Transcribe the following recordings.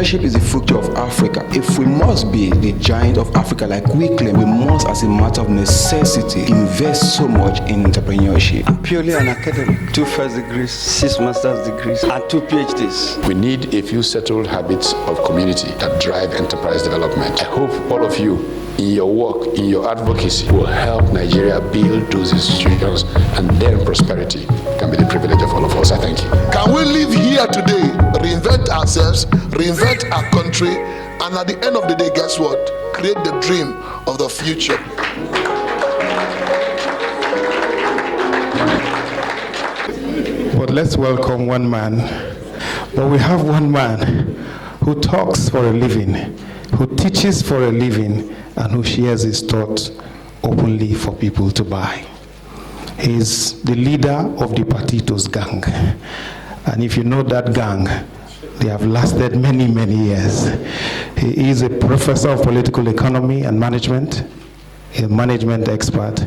Entrepreneurship is the future of Africa. If we must be the giant of Africa like we claim, we must, as a matter of necessity, invest so much in entrepreneurship. I'm purely an academic. 2 first degrees, 6 master's degrees, and 2 PhDs. We need a few settled habits of community that drive enterprise development. I hope all of you, in your work, in your advocacy, will help Nigeria build those institutions, and then prosperity can be the privilege of all of us. I thank you. Can we live here today, reinvent ourselves, reinvent our country, and at the end of the day, guess what? Create the dream of the future. But let's welcome one man. But we have one man who talks for a living, who teaches for a living, and who shares his thoughts openly for people to buy. He's the leader of the Patitos gang. And if you know that gang, they have lasted many, many years. He is a professor of political economy and management, a management expert,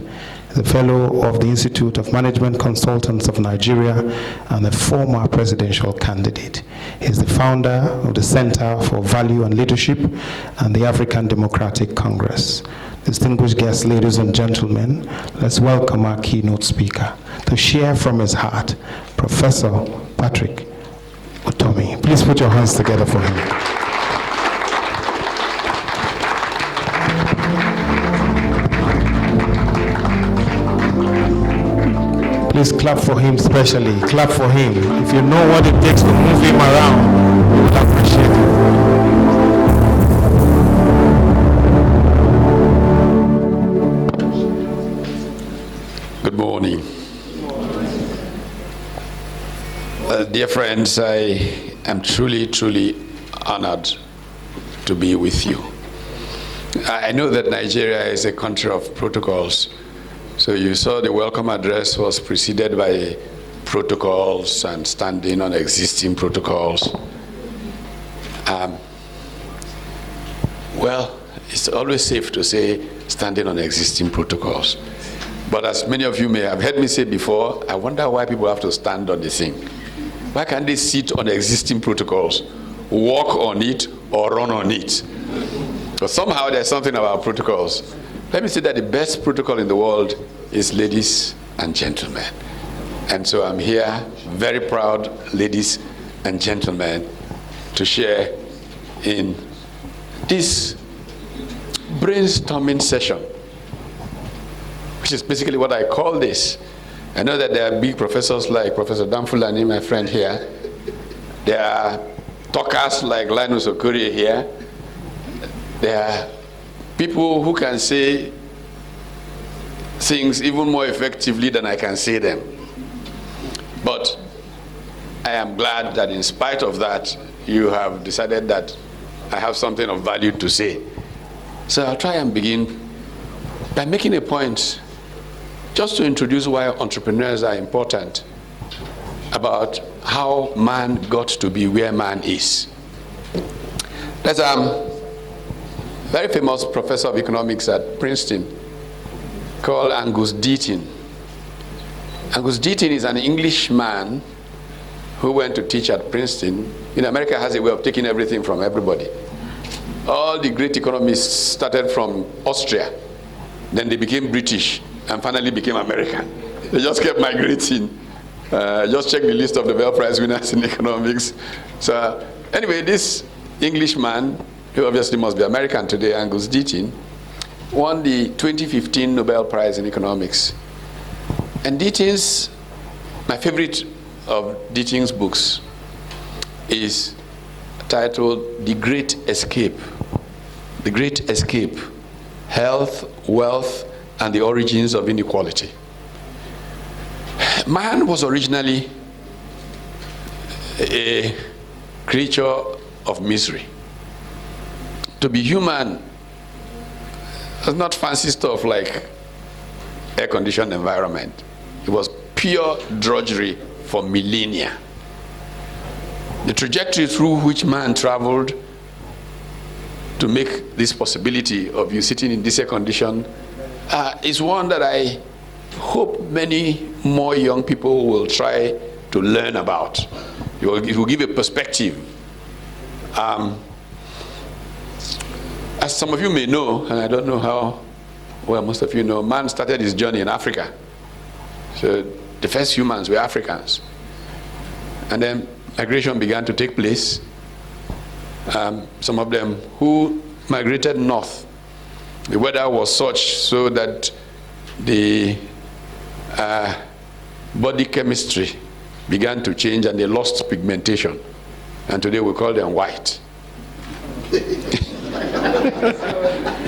the fellow of the Institute of Management Consultants of Nigeria, and a former presidential candidate. He's the founder of the Center for Value and Leadership and the African Democratic Congress. Distinguished guests, ladies and gentlemen, let's welcome our keynote speaker to share from his heart, Professor Patrick Utomi. Please put your hands together for him. Please clap for him specially. Clap for him. If you know what it takes to move him around, we will appreciate it. Good morning. Dear friends, I am truly, truly honored to be with you. I know that Nigeria is a country of protocols. So you saw the welcome address was preceded by protocols and standing on existing protocols. Well, it's always safe to say standing on existing protocols. But as many of you may have heard me say before, I wonder why people have to stand on the thing. Why can't they sit on existing protocols, walk on it, or run on it? But somehow there's something about protocols. Let me say that the best protocol in the world is ladies and gentlemen. And so I'm here, very proud, ladies and gentlemen, to share in this brainstorming session, which is basically what I call this. I know that there are big professors like Professor Damfulani, my friend here. There are talkers like Linus Okorie here. There are people who can say things even more effectively than I can say them. But I am glad that in spite of that, you have decided that I have something of value to say. So I'll try and begin by making a point just to introduce why entrepreneurs are important, about how man got to be where man is. There's very famous professor of economics at Princeton called Angus Deaton. Angus Deaton is an Englishman who went to teach at Princeton. In America has a way of taking everything from everybody. All the great economists started from Austria, then they became British, and finally became American. They just kept migrating. Just check the list of the Nobel Prize winners in economics. So anyway, this Englishman, who obviously must be American today, Angus Deaton, won the 2015 Nobel Prize in Economics. And Deaton's, my favorite of Deaton's books is titled The Great Escape. The Great Escape, Health, Wealth, and the Origins of Inequality. Man was originally a creature of misery. To be human was not fancy stuff like air-conditioned environment. It was pure drudgery for millennia. The trajectory through which man traveled to make this possibility of you sitting in this air condition is one that I hope many more young people will try to learn about. It will give a perspective As some of you may know, and I don't know how well most of you know, man started his journey in Africa. So the first humans were Africans. And then migration began to take place. Some of them who migrated north, the weather was such so that the body chemistry began to change and they lost pigmentation. And today we call them white.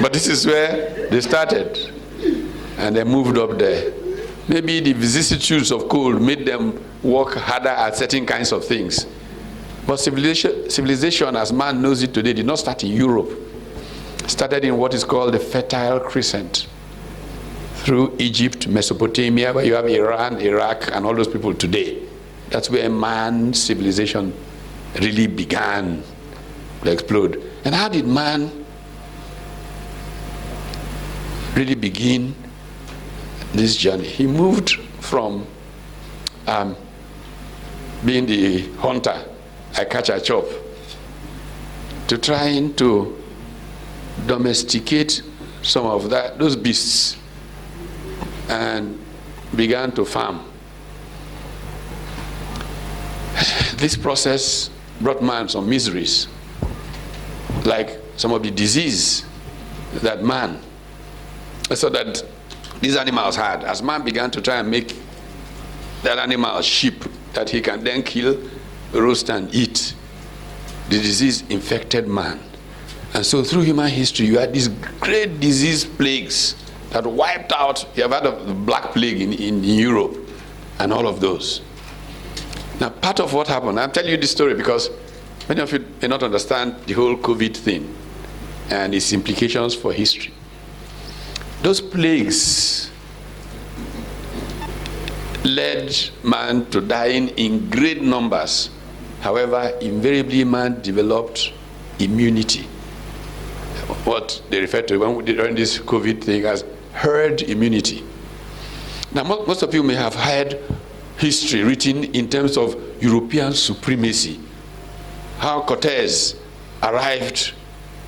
But this is where they started. And they moved up there. Maybe the vicissitudes of cold made them work harder at certain kinds of things. But civilization, as man knows it today, did not start in Europe. It started in what is called the Fertile Crescent, through Egypt, Mesopotamia, where you have Iran, Iraq, and all those people today. That's where man's civilization really began to explode. And how did man really begin this journey? He moved from being the hunter, I catch, I chop, to trying to domesticate some of those beasts and began to farm. This process brought man some miseries, like some of the disease that man, so that these animals had. As man began to try and make that animal sheep that he can then kill, roast and eat, the disease infected man. And so through human history, you had these great disease plagues that wiped out. You have heard of the Black Plague in Europe and all of those. Now, part of what happened, I'll tell you this story because many of you may not understand the whole COVID thing and its implications for history. Those plagues led man to dying in great numbers. However, invariably man developed immunity. What they refer to during this COVID thing as herd immunity. Now, most of you may have heard history written in terms of European supremacy. How Cortez arrived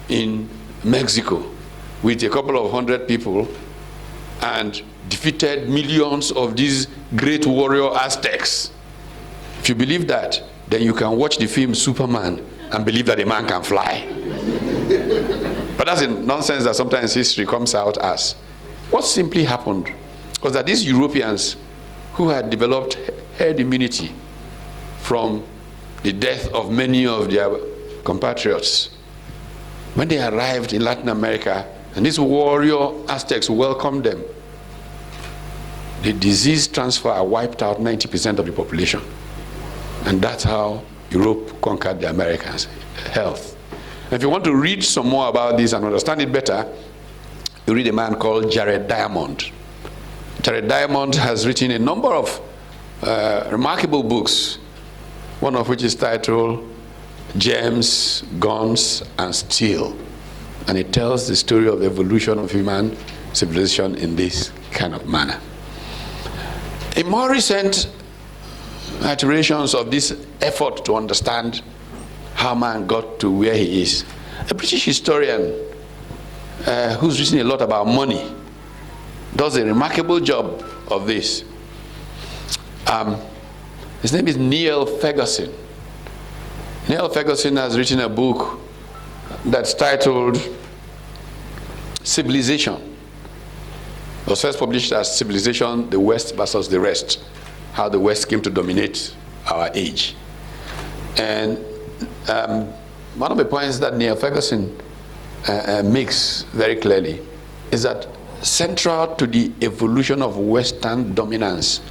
in Mexico with a couple of hundred people and defeated millions of these great warrior Aztecs. If you believe that, then you can watch the film Superman and believe that a man can fly. But that's a nonsense that sometimes history comes out as. What simply happened was that these Europeans who had developed herd immunity from the death of many of their compatriots, when they arrived in Latin America and these warrior Aztecs welcomed them, the disease transfer wiped out 90% of the population. And that's how Europe conquered the Americans. Health. And if you want to read some more about this and understand it better, you read a man called Jared Diamond. Jared Diamond has written a number of remarkable books, one of which is titled Gems, Guns, and Steel. And it tells the story of the evolution of human civilization in this kind of manner. In more recent iterations of this effort to understand how man got to where he is, a British historian who's written a lot about money does a remarkable job of this. His name is Neil Ferguson. Neil Ferguson has written a book that's titled Civilization. It was first published as Civilization, the West versus the Rest, how the West came to dominate our age. And one of the points that Neil Ferguson makes very clearly is that central to the evolution of Western dominance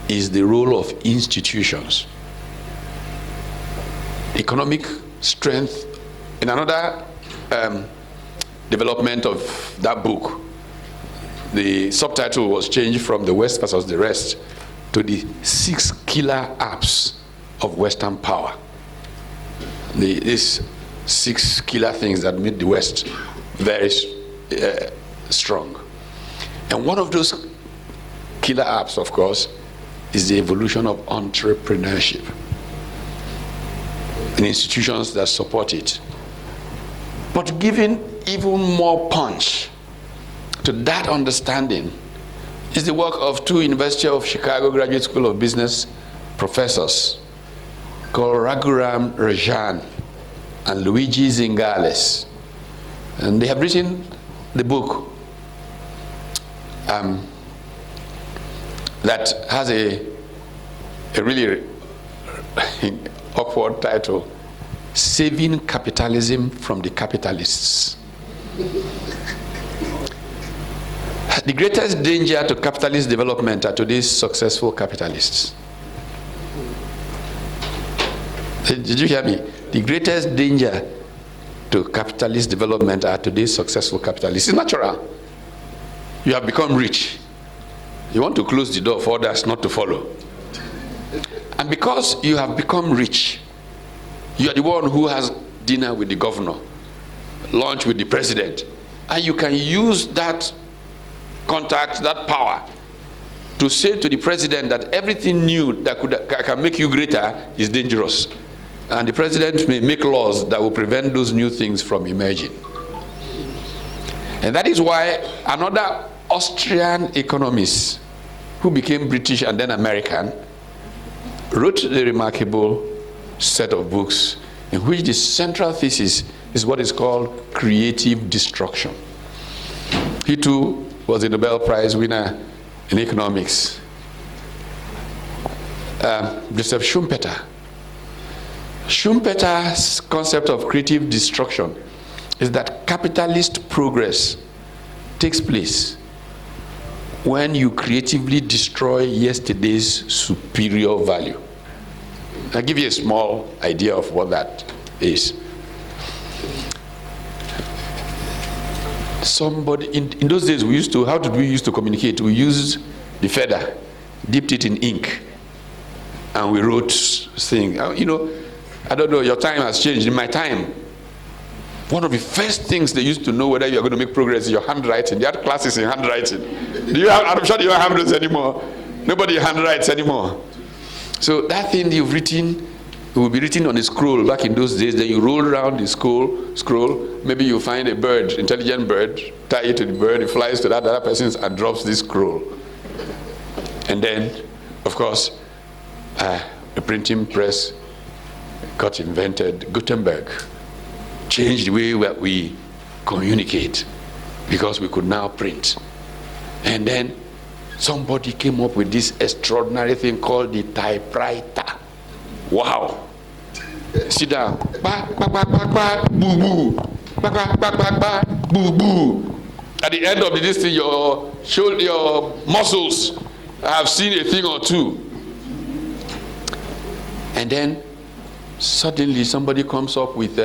is the role of institutions. Economic strength. In another development of that book, the subtitle was changed from The West versus the Rest to the 6 killer apps of Western power. These 6 killer things that made the West very strong. And one of those killer apps, of course, is the evolution of entrepreneurship. and institutions that support it. But giving even more punch to that understanding is the work of two University of Chicago Graduate School of Business professors called Raghuram Rajan and Luigi Zingales. And they have written the book that has a really upward title, Saving Capitalism from the Capitalists. The greatest danger to capitalist development are today's successful capitalists. Did you hear me? The greatest danger to capitalist development are today's successful capitalists. It's natural. You have become rich. You want to close the door for others not to follow. And because you have become rich, you are the one who has dinner with the governor, lunch with the president, and you can use that contact, that power, to say to the president that everything new that can make you greater is dangerous. And the president may make laws that will prevent those new things from emerging. And that is why another Austrian economist who became British and then American wrote the remarkable set of books in which the central thesis is what is called creative destruction. He too was a Nobel Prize winner in economics. Joseph Schumpeter. Schumpeter's concept of creative destruction is that capitalist progress takes place when you creatively destroy yesterday's superior value. I'll give you a small idea of what that is. Somebody, in those days, how did we used to communicate? We used the feather, dipped it in ink, and we wrote things. You know, I don't know, your time has changed. In my time, one of the first things they used to know whether you're going to make progress is your handwriting. They had classes in handwriting. I'm sure you don't have those anymore. Nobody handwrites anymore. So that thing you've written, it will be written on a scroll back in those days. Then you roll around the scroll. Maybe you find a bird, intelligent bird, tie it to the bird, it flies to that other person's and drops this scroll. And then, of course, the printing press got invented. Gutenberg changed the way we communicate because we could now print. And then somebody came up with this extraordinary thing called the typewriter. Wow. Sit down. Ba, ba, ba, ba, ba, boo, boo. Ba, ba, ba, ba, ba, boo, boo. At the end of this thing, your muscles have seen a thing or two. And then suddenly somebody comes up with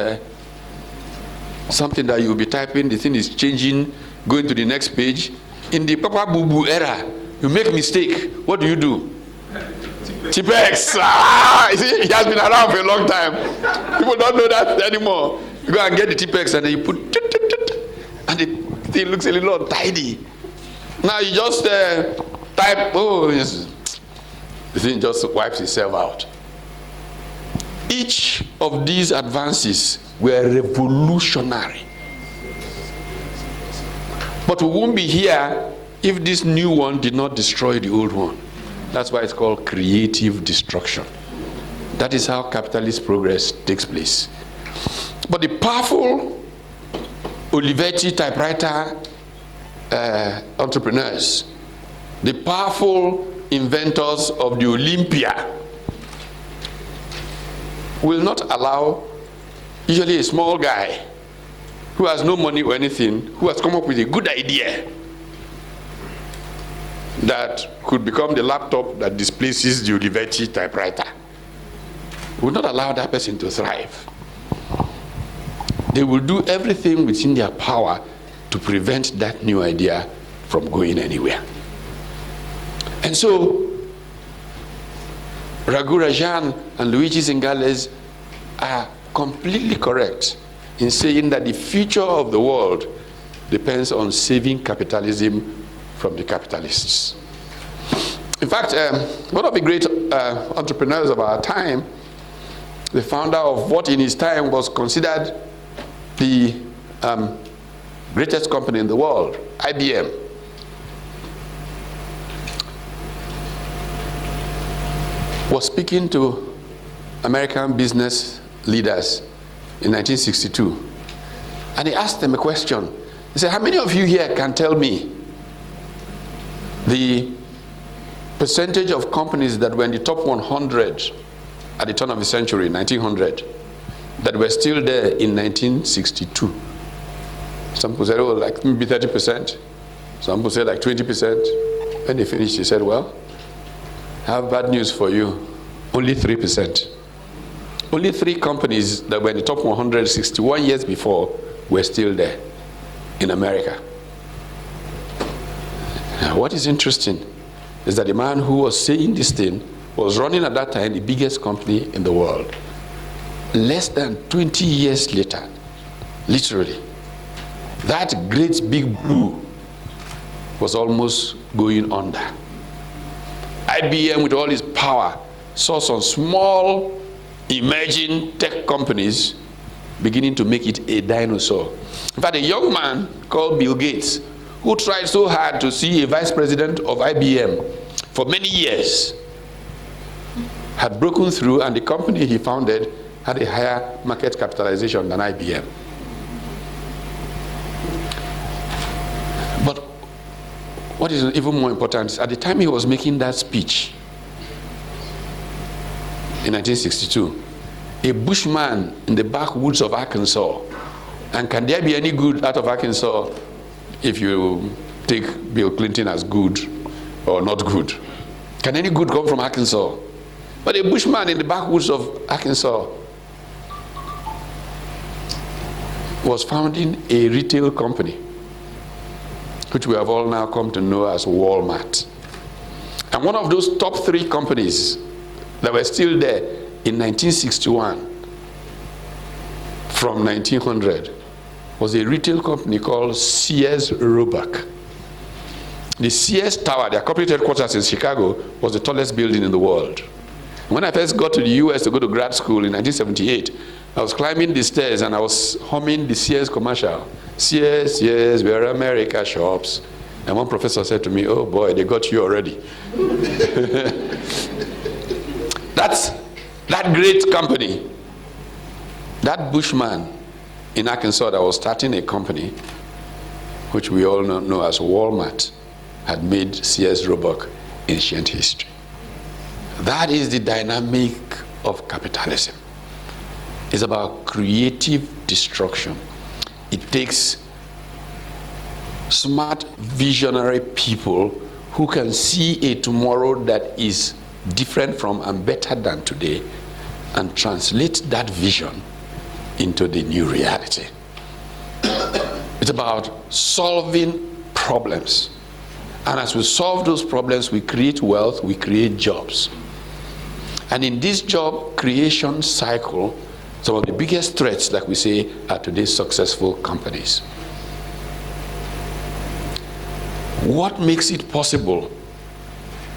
something that you'll be typing, the thing is changing, going to the next page. In the Papa Boo Boo era, you make mistake. What do? Tipex. You see, it has been around for a long time. People don't know that anymore. You go and get the Tipex and then you put, and the thing looks a little untidy. Now you just type, yes. The thing just wipes itself out. Each of these advances were revolutionary. But we won't be here if this new one did not destroy the old one. That's why it's called creative destruction. That is how capitalist progress takes place. But the powerful Olivetti typewriter entrepreneurs, the powerful inventors of the Olympia, will not allow usually a small guy who has no money or anything, who has come up with a good idea that could become the laptop that displaces the Olivetti typewriter, will not allow that person to thrive. They will do everything within their power to prevent that new idea from going anywhere. And so Raghu Rajan and Luigi Zingales are completely correct in saying that the future of the world depends on saving capitalism from the capitalists. In fact, one of the great entrepreneurs of our time the founder of what in his time was considered the greatest company in the world, IBM. Was speaking to American business leaders in 1962. And he asked them a question. He said, how many of you here can tell me the percentage of companies that were in the top 100 at the turn of the century, 1900, that were still there in 1962? Some people said, oh, like maybe 30%. Some people said like 20%. When he finished, he said, well, I have bad news for you. Only 3%. Only 3 companies that were in the top 161 years before were still there in America. Now, what is interesting is that the man who was saying this thing was running at that time the biggest company in the world. Less than 20 years later, literally, that great big blue was almost going under. IBM, with all its power, saw some small emerging tech companies beginning to make it a dinosaur. In fact, a young man called Bill Gates, who tried so hard to see a vice president of IBM for many years, had broken through, and the company he founded had a higher market capitalization than IBM. But what is even more important is at the time he was making that speech in 1962, a bushman in the backwoods of Arkansas, and can there be any good out of Arkansas if you take Bill Clinton as good or not good? Can any good come from Arkansas? But a bushman in the backwoods of Arkansas was founding a retail company, which we have all now come to know as Walmart. And one of those top 3 companies that were still there in 1961 from 1900 was a retail company called Sears Roebuck. The Sears Tower, their corporate headquarters in Chicago, was the tallest building in the world. When I first got to the US to go to grad school in 1978, I was climbing the stairs and I was humming the Sears commercial. Sears, Sears, where America shops. And one professor said to me, oh boy, they got you already. That great company, that bushman in Arkansas that was starting a company, which we all know as Walmart, had made Sears Roebuck ancient history. That is the dynamic of capitalism. It's about creative destruction. It takes smart, visionary people who can see a tomorrow that is different from and better than today, and translate that vision into the new reality. It's about solving problems. And as we solve those problems, we create wealth, we create jobs. And in this job creation cycle, some of the biggest threats, like we say, are today's successful companies. What makes it possible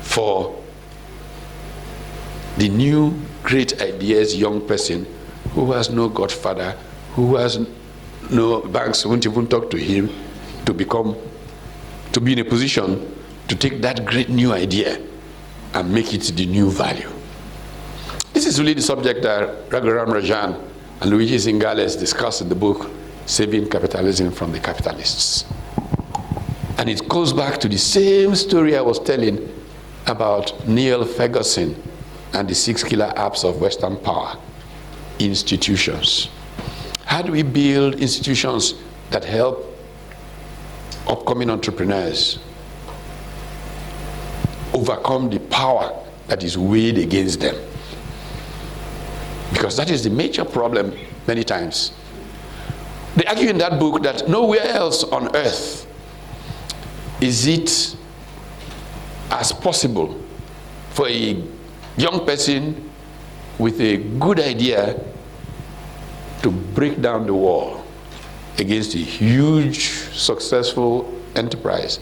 for the new great ideas young person who has no godfather, who has no banks, won't even talk to him, to be in a position to take that great new idea and make it the new value? This is really the subject that Raghuram Rajan and Luigi Zingales discussed in the book, Saving Capitalism from the Capitalists. And it goes back to the same story I was telling about Neil Ferguson and the 6 killer apps of Western power. Institutions. How do we build institutions that help upcoming entrepreneurs overcome the power that is weighed against them? Because that is the major problem many times. They argue in that book that nowhere else on earth is it as possible for a young person with a good idea to break down the wall against a huge, successful enterprise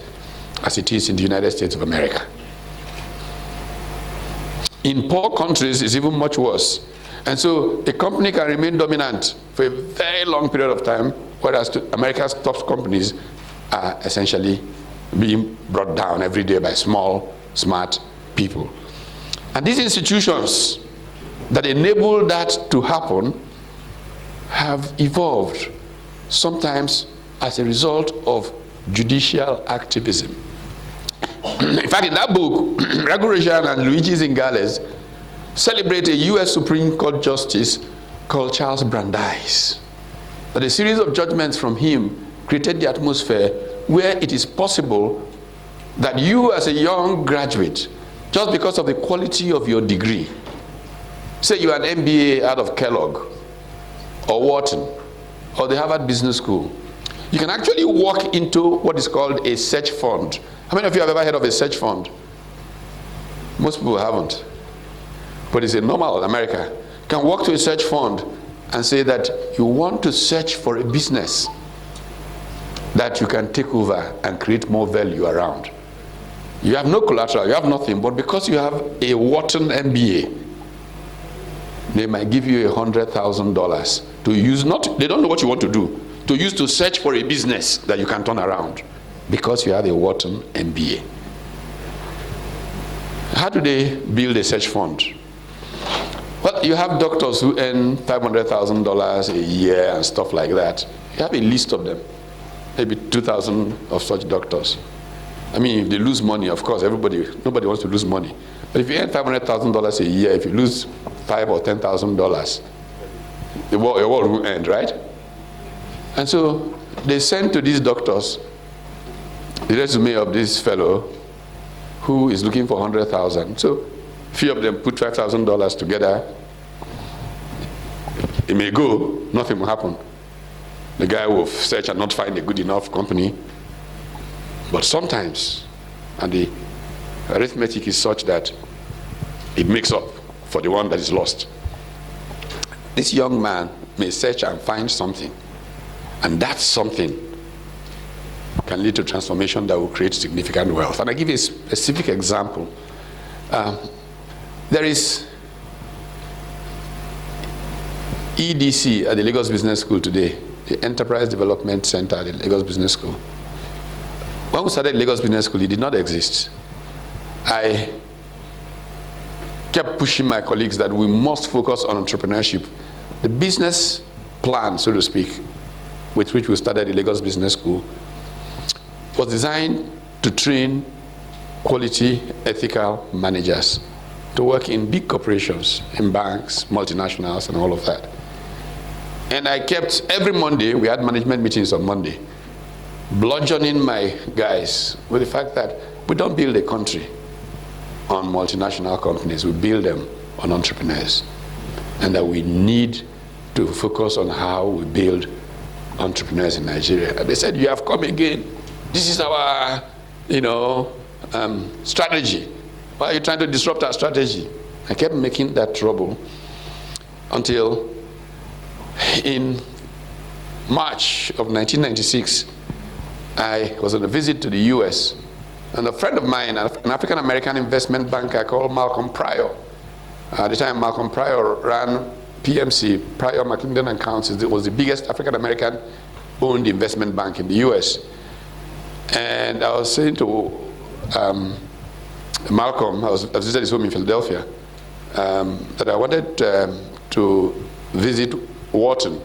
as it is in the United States of America. In poor countries, it's even much worse. And so a company can remain dominant for a very long period of time, whereas America's top companies are essentially being brought down every day by small, smart people. And these institutions that enable that to happen have evolved, sometimes as a result of judicial activism. In fact, in that book, Raghurajan and Luigi Zingales celebrate a U.S. Supreme Court justice called Charles Brandeis. That a series of judgments from him created the atmosphere where it is possible that you as a young graduate, just because of the quality of your degree, say you are an MBA out of Kellogg or Wharton or the Harvard Business School, you can actually walk into what is called a search fund. How many of you have ever heard of a search fund? Most people haven't. But it's a normal in America. You can walk to a search fund and say that you want to search for a business that you can take over and create more value around. You have no collateral, you have nothing, but because you have a Wharton MBA, they might give you $100,000 to use, they don't know what you want to do, to use to search for a business that you can turn around because you have a Wharton MBA. How do they build a search fund? Well, you have doctors who earn $500,000 a year and stuff like that. You have a list of them, maybe 2,000 of such doctors. I mean, if they lose money, of course, nobody wants to lose money. But if you earn $500,000 a year, if you lose $5,000 or $10,000, your world will end, right? And so they send to these doctors the resume of this fellow who is looking for $100,000. So a few of them put $5,000 together. It may go, nothing will happen. The guy will search and not find a good enough company. But sometimes, and the arithmetic is such that it makes up for the one that is lost. This young man may search and find something, and that something can lead to transformation that will create significant wealth. And I give you a specific example. There is EDC at the Lagos Business School today, the Enterprise Development Center at the Lagos Business School. When we started Lagos Business School, it did not exist. I kept pushing my colleagues that we must focus on entrepreneurship. The business plan, so to speak, with which we started the Lagos Business School, was designed to train quality, ethical managers to work in big corporations, in banks, multinationals, and all of that. And I kept, every Monday, we had management meetings on Monday, bludgeoning my guys with the fact that we don't build a country on multinational companies, we build them on entrepreneurs. And that we need to focus on how we build entrepreneurs in Nigeria. And they said, you have come again. This is our, strategy. Why are you trying to disrupt our strategy? I kept making that trouble until in March of 1996, I was on a visit to the US, and a friend of mine, an African-American investment banker called Malcolm Pryor. At the time, Malcolm Pryor ran PMC, Pryor McClendon and Counsel. It was the biggest African-American owned investment bank in the US. And I was saying to Malcolm, I visited his home in Philadelphia, that I wanted to visit Wharton.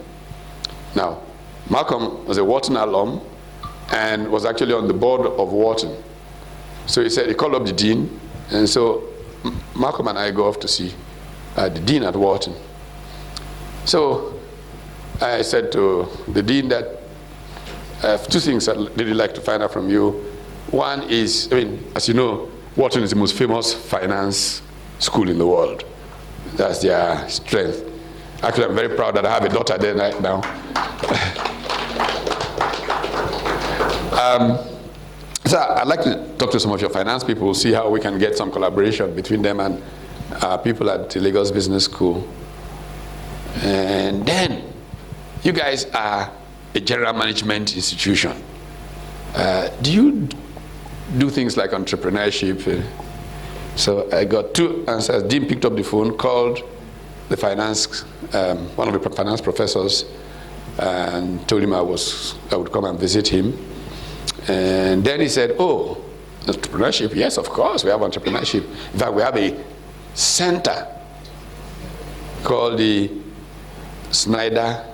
Now, Malcolm was a Wharton alum and was actually on the board of Wharton. So he said, he called up the dean, and so Malcolm and I go off to see the dean at Wharton. So I said to the dean that I have two things I'd really like to find out from you. One is, as you know, Wharton is the most famous finance school in the world. That's their strength. Actually, I'm very proud that I have a daughter there right now. So I'd like to talk to some of your finance people, see how we can get some collaboration between them and people at the Lagos Business School. And then, you guys are a general management institution. Do you do things like entrepreneurship? So I got two answers. Dean picked up the phone, called the finance, one of the finance professors, and told him I would come and visit him. And then he said, oh, entrepreneurship, yes, of course, we have entrepreneurship. In fact, we have a center called the Snyder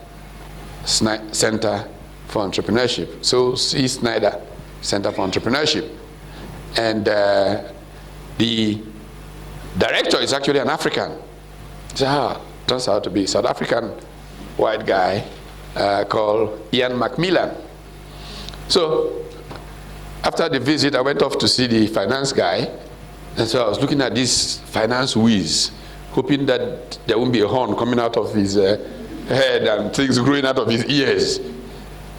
Center for Entrepreneurship. So C. Snyder Center for Entrepreneurship. And the director is actually an African. So, turns out to be a South African white guy called Ian Macmillan. So after the visit, I went off to see the finance guy. And so I was looking at this finance whiz, hoping that there won't be a horn coming out of his head and things growing out of his ears.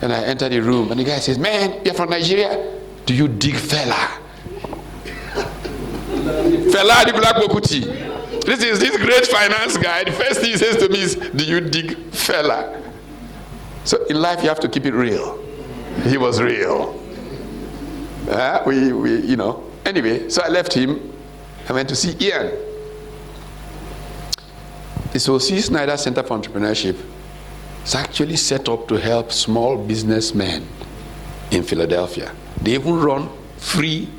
And I entered the room, and the guy says, man, you're from Nigeria? Do you dig fella? Fela the Black Bokuti. This is this great finance guy. The first thing he says to me is, do you dig fella? So in life, you have to keep it real. He was real. You know. Anyway, so I left him. I went to see Ian. So C. Snyder Center for Entrepreneurship is actually set up to help small businessmen in Philadelphia. They even run free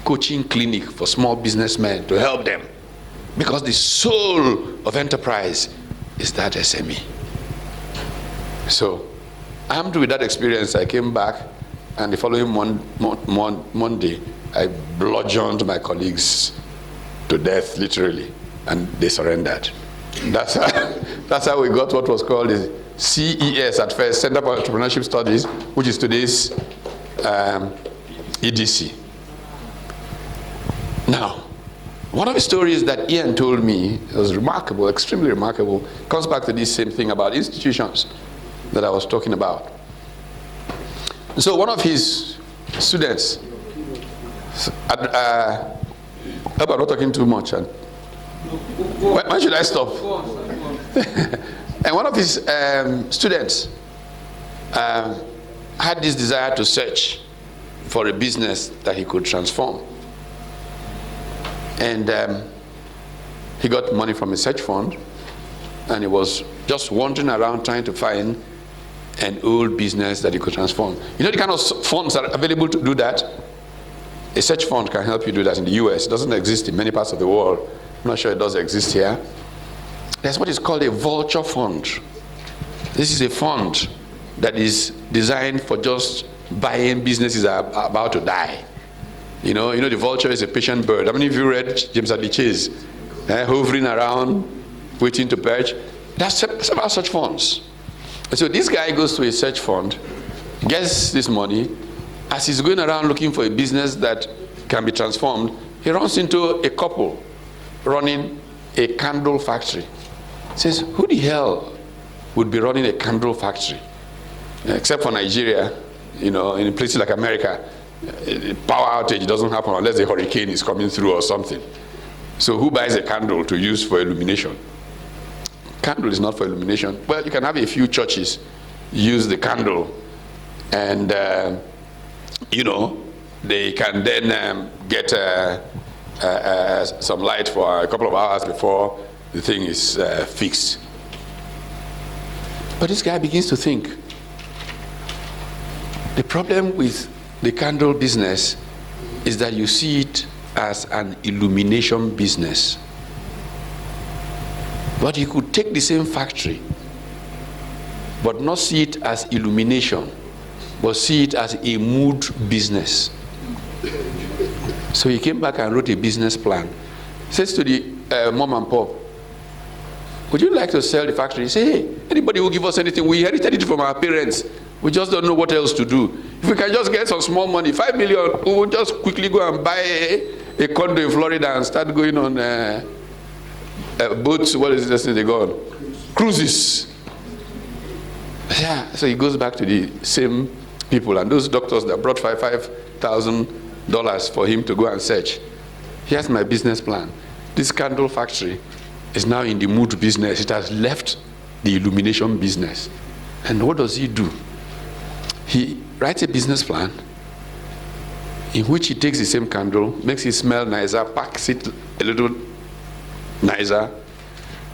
coaching clinic for small businessmen to help them, because the soul of enterprise is that SME. So, armed with that experience, I came back, and the following Monday, I bludgeoned my colleagues to death, literally, and they surrendered. That's how we got what was called the CES at first, Center for Entrepreneurship Studies, which is today's EDC. Now, one of the stories that Ian told me was remarkable, extremely remarkable, comes back to this same thing about institutions that I was talking about. So one of his students, I hope I'm not talking too much. When should I stop? And one of his students had this desire to search for a business that he could transform. And he got money from a search fund, and he was just wandering around trying to find an old business that he could transform. You know the kind of funds that are available to do that? A search fund can help you do that in the US. It doesn't exist in many parts of the world. I'm not sure it does exist here. There's what is called a vulture fund. This is a fund that is designed for just buying businesses that are about to die. You know the vulture is a patient bird. How many of you read James Hadley Chase? Hovering around, waiting to perch. That's about such funds. And so this guy goes to a search fund, gets this money. As he's going around looking for a business that can be transformed, he runs into a couple running a candle factory. He says, who the hell would be running a candle factory? Except for Nigeria, in places like America, power outage doesn't happen unless a hurricane is coming through or something. So who buys a candle to use for illumination? Candle is not for illumination. Well, you can have a few churches use the candle, and they can then get some light for a couple of hours before the thing is fixed. But this guy begins to think, the problem with the candle business is that you see it as an illumination business. But you could take the same factory, but not see it as illumination, but see it as a mood business. So he came back and wrote a business plan. He says to the mom and pop, would you like to sell the factory? He said, hey, anybody who give us anything, we inherited it from our parents. We just don't know what else to do. If we can just get some small money, 5 million, we will just quickly go and buy a condo in Florida and start going on boats. What is this thing they go on? Cruises. Yeah, so he goes back to the same people, and those doctors that brought $5,000 for him to go and search. Here's my business plan. This candle factory is now in the mood business. It has left the illumination business. And what does he do? He writes a business plan in which he takes the same candle, makes it smell nicer, packs it a little nicer,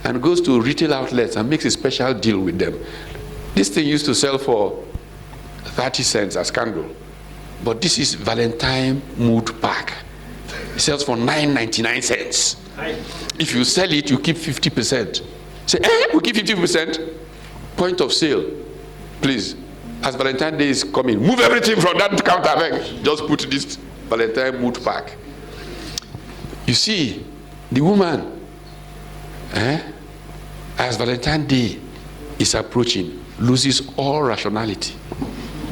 and goes to retail outlets and makes a special deal with them. This thing used to sell for 30 cents as candle, but this is Valentine mood pack. It sells for 9.99 cents. If you sell it, you keep 50%. Say, we keep 50%. Point of sale. Please, as Valentine Day is coming, move everything from that counter. Just put this Valentine mood pack. You see, the woman, as Valentine Day is approaching, loses all rationality.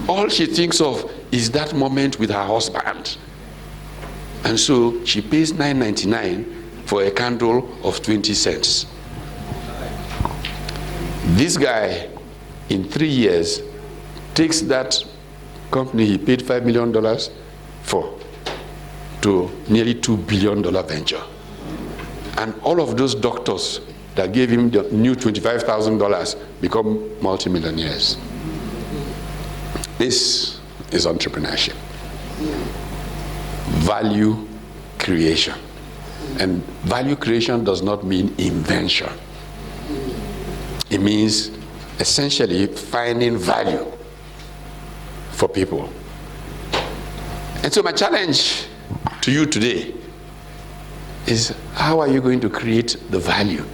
All she thinks of is that moment with her husband. And so she pays $9.99 for a candle of 20 cents. This guy, in 3 years, takes that company he paid $5 million for to nearly $2 billion venture. And all of those doctors that gave him the new $25,000 become multimillionaires. This is entrepreneurship. Value creation. And value creation does not mean invention. It means essentially finding value for people. And so my challenge to you today is, how are you going to create the value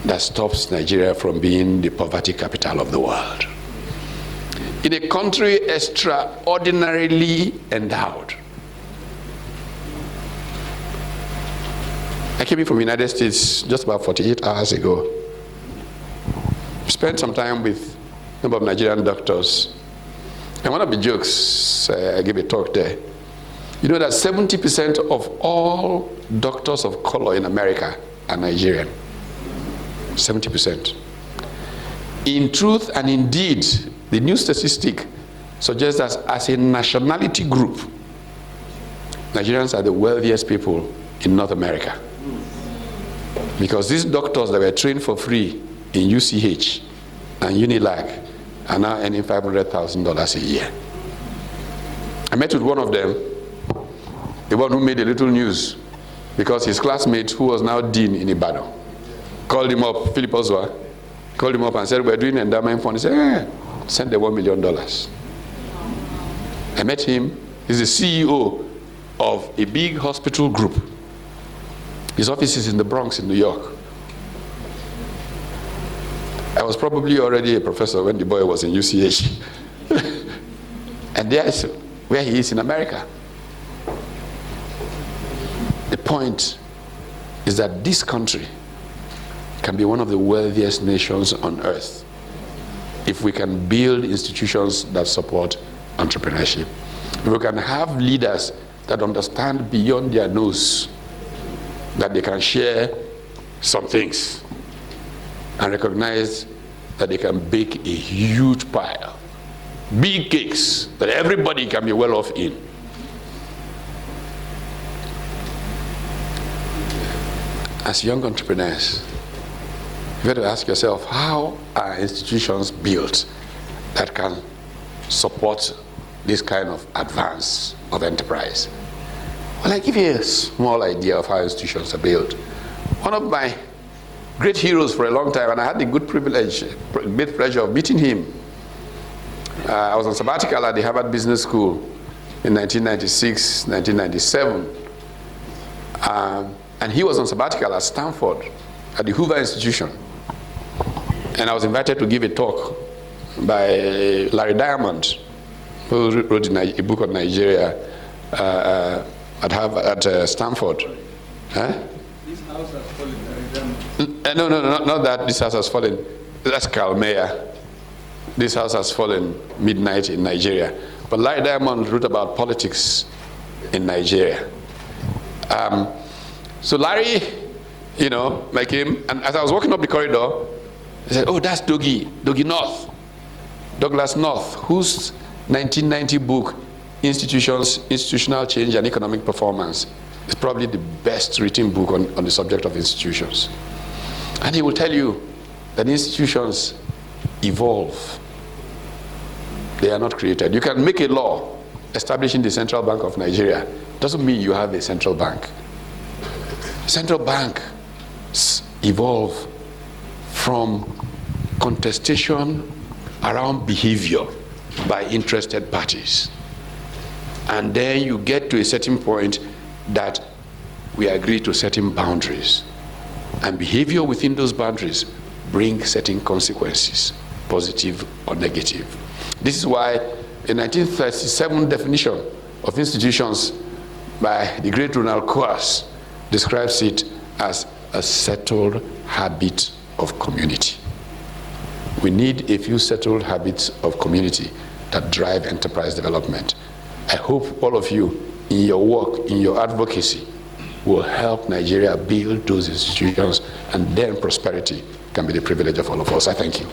that stops Nigeria from being the poverty capital of the world? In a country extraordinarily endowed. I came in from the United States just about 48 hours ago. Spent some time with a number of Nigerian doctors. And one of the jokes, I gave a talk there. You know that 70% of all doctors of color in America are Nigerian. 70%. In truth and indeed, the new statistic suggests that as a nationality group, Nigerians are the wealthiest people in North America. Because these doctors that were trained for free in UCH and Unilag are now earning $500,000 a year. I met with one of them, the one who made a little news, because his classmate, who was now dean in Ibadan, called him up, Philip Oswa, called him up and said, we're doing an endowment fund. He said, send them $1 million. I met him. He's the CEO of a big hospital group. His office is in the Bronx in New York. I was probably already a professor when the boy was in UCH. And there's where he is in America. The point is that this country can be one of the wealthiest nations on earth if we can build institutions that support entrepreneurship. If we can have leaders that understand beyond their nose that they can share some things and recognize that they can bake a huge pile, big cakes that everybody can be well off in. As young entrepreneurs, you have to ask yourself, how are institutions built that can support this kind of advance of enterprise? Well, I give you a small idea of how institutions are built. One of my great heroes for a long time, and I had the great pleasure of meeting him. I was on sabbatical at the Harvard Business School in 1996, 1997. And he was on sabbatical at Stanford, at the Hoover Institution. And I was invited to give a talk by Larry Diamond, who wrote a book on Nigeria at Stanford. Huh? This house has fallen, Larry Diamond. No, not that this house has fallen. That's Carl Mayer. This house has fallen midnight in Nigeria. But Larry Diamond wrote about politics in Nigeria. So Larry, like him, and as I was walking up the corridor, he said, oh, that's Dougie North, Douglas North, whose 1990 book, Institutional Change and Economic Performance, is probably the best written book on the subject of institutions. And he will tell you that institutions evolve. They are not created. You can make a law establishing the Central Bank of Nigeria. Doesn't mean you have a central bank. Central banks evolve from contestation around behavior by interested parties. And then you get to a certain point that we agree to certain boundaries. And behavior within those boundaries bring certain consequences, positive or negative. This is why a 1937 definition of institutions by the great Ronald Coase describes it as a settled habit of community. We need a few settled habits of community that drive enterprise development. I hope all of you, in your work, in your advocacy, will help Nigeria build those institutions, and then prosperity can be the privilege of all of us. I thank you.